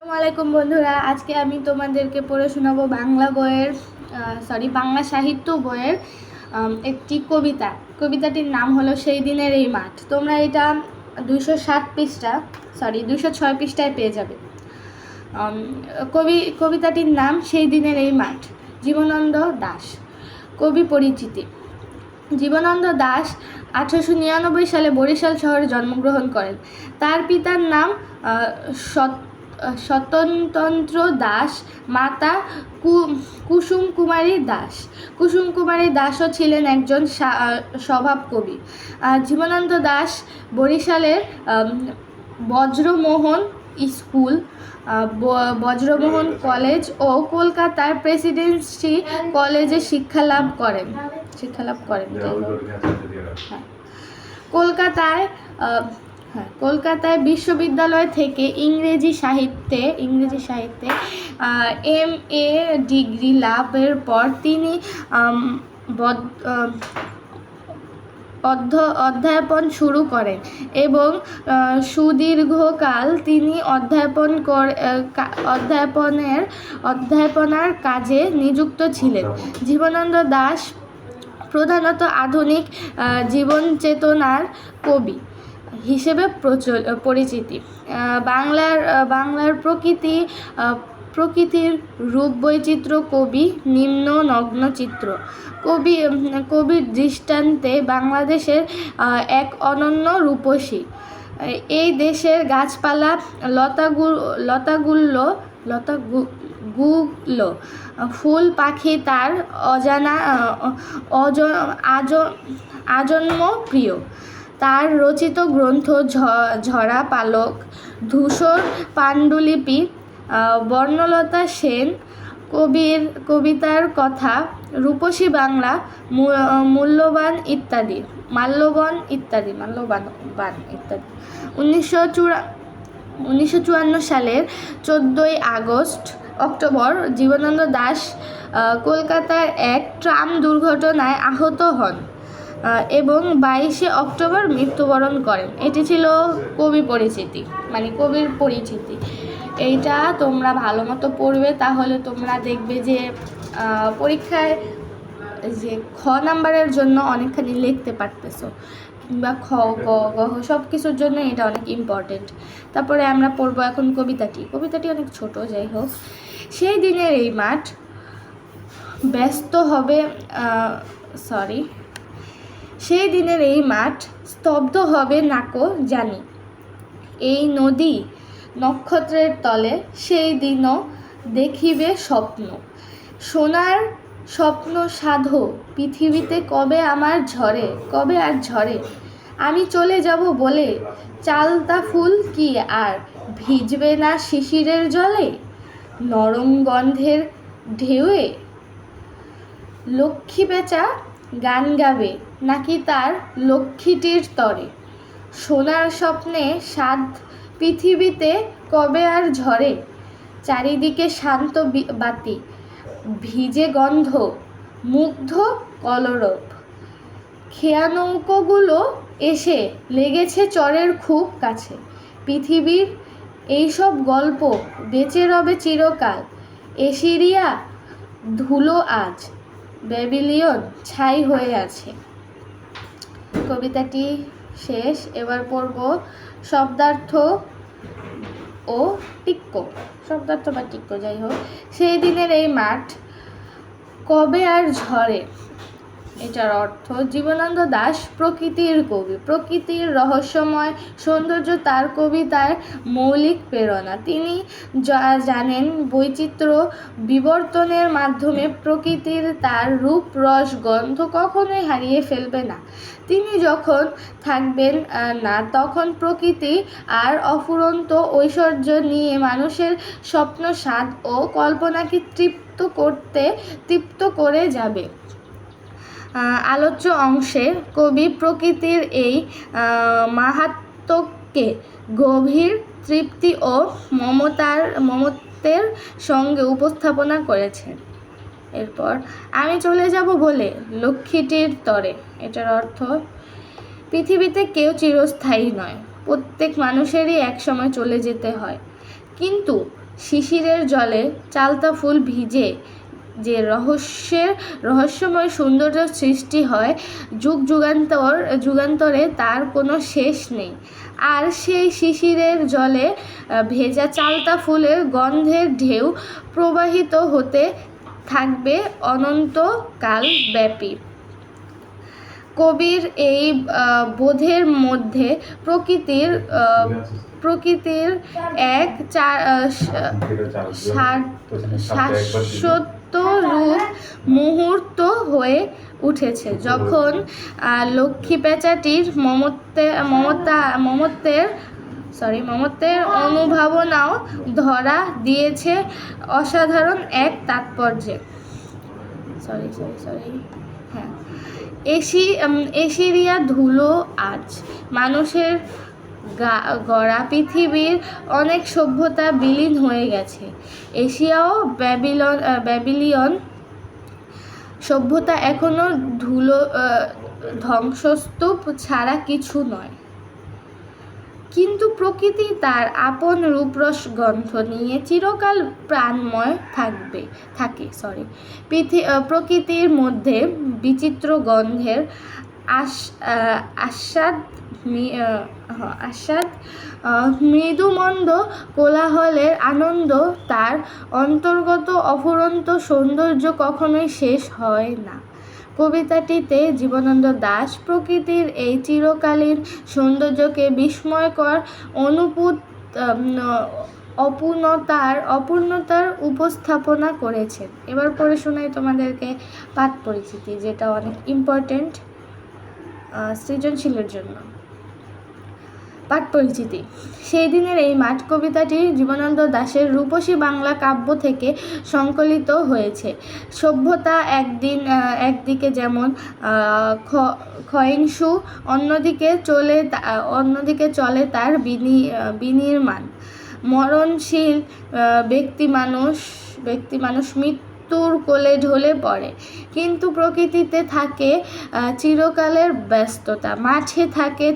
আসসালামাইকুম বন্ধুরা, আজকে আমি তোমাদেরকে পড়ে শোনাবো বাংলা সাহিত্য বইয়ের একটি কবিতাটির নাম হলো সেই দিনের এই মাঠ। তোমরা এটা 206 পৃষ্ঠায় পেয়ে যাবে। কবিতাটির নাম সেই দিনের এই মাঠ। জীবনানন্দ দাশ। কবি পরিচিতি। জীবনানন্দ দাশ 1899 সালে বরিশাল শহরে জন্মগ্রহণ করেন। তার পিতার নাম স্বতন্ত্র দাস, মাতা কুসুম কুমারী দাস। কুসুম কুমারী দাসও ছিলেন একজন স্বভাব কবি। জীবনানন্দ দাশ বরিশালের বজ্রমোহন স্কুল, বজ্রমোহন কলেজ ও কলকাতার প্রেসিডেন্সি কলেজে শিক্ষালাভ করেন। কলকাতায় বিশ্ববিদ্যালয় থেকে ইংরেজি সাহিত্যে MA ডিগ্রি লাভের পর তিনি অধ্যাপন শুরু করেন এবং সুদীর্ঘকাল তিনি অধ্যাপনার কাজে নিযুক্ত ছিলেন। জীবনানন্দ দাশ প্রধানত আধুনিক জীবনচেতনার কবি হিসেবে পরিচিতি। বাংলার প্রকৃতির রূপ বৈচিত্র্য কবি নিম্ন নগ্নচিত্র। কবির দৃষ্টান্তে বাংলাদেশের এক অনন্য রূপসী। এই দেশের গাছপালা লতাগুলো ফুল পাখি তার আজন্ম প্রিয়। তার রচিত গ্রন্থ ঝরা পালক, ধূসর পাণ্ডুলিপি, বর্ণলতা সেন, কবিতার কথা, রূপসী বাংলা, মাল্যবান ইত্যাদি। 1954 সালের 14 অক্টোবর জীবনানন্দ দাশ কলকাতার এক ট্রাম দুর্ঘটনায় আহত হন এবং 22 অক্টোবর মৃত্যুবরণ করেন। এটি ছিল কবির পরিচিতি। এইটা তোমরা ভালো মতো পড়বে, তাহলে তোমরা দেখবে যে পরীক্ষায় যে খ নাম্বারের জন্য অনেকখানি লিখতে পারতেছো, কিংবা খ গ গ সব কিছুর জন্য এটা অনেক ইম্পর্টেন্ট। তারপরে আমরা পড়বো এখন কবিতাটি অনেক ছোট, যাই হোক। সেই দিনের এই মাঠ সেই দিনের এই মাঠ স্তব্ধ হবে নাকো জানি। এই নদী নক্ষত্রের তলে সেই দিনও দেখিবে স্বপ্ন। সোনার স্বপ্ন সাধো পৃথিবীতে কবে আর ঝরে। আমি চলে যাব বলে চালতা ফুল কি আর ভিজবে না শিশিরের জলে। নরম গন্ধের ঢেউয়ে লক্ষ্মী বেচা গান গাবে নাকি তার লক্ষ্মীটির তরে। সোনার স্বপ্নে সাধ পৃথিবীতে কবে আর ঝরে। চারিদিকে শান্ত বাতি, ভিজে গন্ধ, মুগ্ধ কলরব। খেয়া নৌকোগুলো এসে লেগেছে চরের খুব কাছে। পৃথিবীর এইসব গল্প বেঁচে রবে চিরকাল। এসিরিয়া ধুলো আজ, ব্যাবিলিয়ন ছাই হয়ে আছে। কবিতাটি শেষ। এবার পড়ব শব্দার্থ বা টিক্ক, যাই হোক। সেই দিনের এই মাঠ কবে আর ঝরে, এটার অর্থ জীবনানন্দ দাশ প্রকৃতির কবি। প্রকৃতির রহস্যময় সৌন্দর্য তার কবিতার মৌলিক প্রেরণা। তিনি জানেন বৈচিত্র্য বিবর্তনের মাধ্যমে প্রকৃতির তার রূপ রস গন্ধ কখনোই হারিয়ে ফেলবে না। তিনি যখন থাকবেন না, তখন প্রকৃতি আর অফুরন্ত ঐশ্বর্য নিয়ে মানুষের স্বপ্ন, স্বাদ ও কল্পনাকে তৃপ্ত করে যাবে। আলোচ্য অংশে কবি প্রকৃতির এই মাহাত্ম্যকে গভীর তৃপ্তি ও মমত্বের সঙ্গে উপস্থাপনা করেছেন। এরপর আমি চলে যাব বলে লক্ষ্মীটির তরে, এটার অর্থ পৃথিবীতে কেউ চিরস্থায়ী নয়, প্রত্যেক মানুষেরই একসময় চলে যেতে হয়, কিন্তু শিশিরের জলে চালতা ফুল ভিজে যে রহস্যময় সৌন্দর্য সৃষ্টি হয়, যুগান্তরে তার কোনো শেষ নেই। আর সেই শিশিরের জলে ভেজা চালতা ফুলের গন্ধের ঢেউ প্রবাহিত হতে থাকবে অনন্তকাল ব্যাপী। কবির এই বোধের মধ্যে প্রকৃতির এক শাশ্বত রূপ মুহূর্ত হয়ে উঠেছে, যখন লক্ষ্মী পেঁচাটির মমত্বের অনুভাবনাও ধরা দিয়েছে অসাধারণ এক তাৎপর্যে। হ্যাঁ, এশিরিয়া ধুলো আজ মানুষের গড়া পৃথিবীর অনেক সভ্যতা বিলীন হয়ে গেছে। এশিয়াও ব্যাবিলিয়ন সভ্যতা এখনো ধ্বংসস্তূপ ছাড়া কিছু নয়। কিন্তু প্রকৃতি তার আপন রূপরস গন্ধ নিয়ে চিরকাল প্রাণময় থাকে। প্রকৃতির মধ্যে বিচিত্র গন্ধের আস্বাদ মৃদুমন্দ কোলাহলের আনন্দ, তার অন্তর্গত অফুরন্ত সৌন্দর্য কখনোই শেষ হয় না। কবিতাটিতে জীবনানন্দ দাশ প্রকৃতির এই চিরকালীন সৌন্দর্যকে বিস্ময়কর অপূর্ণতার উপস্থাপনা করেছেন। এবার পড়ে শোনাই তোমাদেরকে পাঠ পরিচিতি, যেটা অনেক ইম্পর্টেন্ট সৃজনশীলের জন্য। পাঠ পরিচিতি। সেই দিনের এই মাঠ কবিতাটি জীবনানন্দ দাশের রূপসী বাংলা কাব্য থেকে সংকলিত হয়েছে। সভ্যতা একদিকে যেমন ক্ষয়িষ্ণু, অন্যদিকে চলে তার বিনির্মাণ। মরণশীল ব্যক্তিমানুষ মৃত্যুর কোলে ঢলে পড়ে, কিন্তু প্রকৃতিতে থাকে চিরকালের ব্যস্ততা, মাঠে থাকে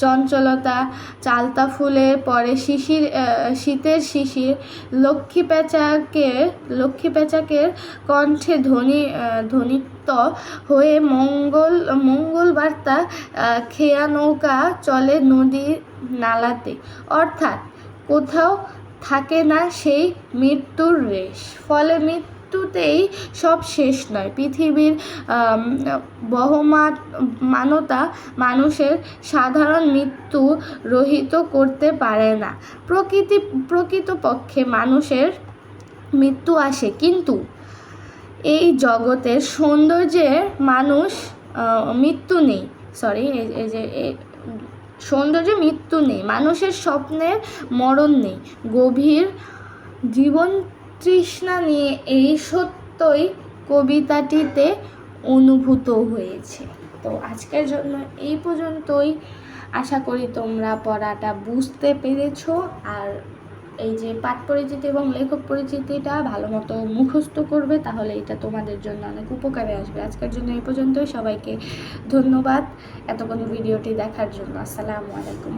চঞ্চলতা, চালতা ফুলে পড়ে শীতের শিশির, লক্ষ্মী পেঁচাকের কণ্ঠে ধ্বনিত হয়ে মঙ্গল বার্তা খেয়া নৌকা চলে নদী নালাতে। অর্থাৎ কোথাও থাকে না সেই মৃত্যুর রেশ। ফলে মৃত্যুতেই সব শেষ নয়। পৃথিবীর বহমানতা মানুষের সাধারণ মৃত্যু রহিত করতে পারে না। প্রকৃতপক্ষে মানুষের মৃত্যু আসে, কিন্তু এই জগতের সৌন্দর্যে মৃত্যু নেই। সৌন্দর্যে মৃত্যু নেই, মানুষের স্বপ্নের মরণ নেই। গভীর জীবন তৃষ্ণা নিয়ে এই সত্যই কবিতাটিতে অনুভূত হয়েছে। তো আজকের জন্য এই পর্যন্তই। আশা করি তোমরা পড়াটা বুঝতে পেরেছো, আর এই যে পাঠ পরিচিতি এবং লেখক পরিচিতিটা ভালো মতো মুখস্থ করবে, তাহলে এটা তোমাদের জন্য অনেক উপকারে আসবে। আজকের জন্য এই পর্যন্তই। সবাইকে ধন্যবাদ এতক্ষণ ভিডিওটি দেখার জন্য। আসসালামু আলাইকুম।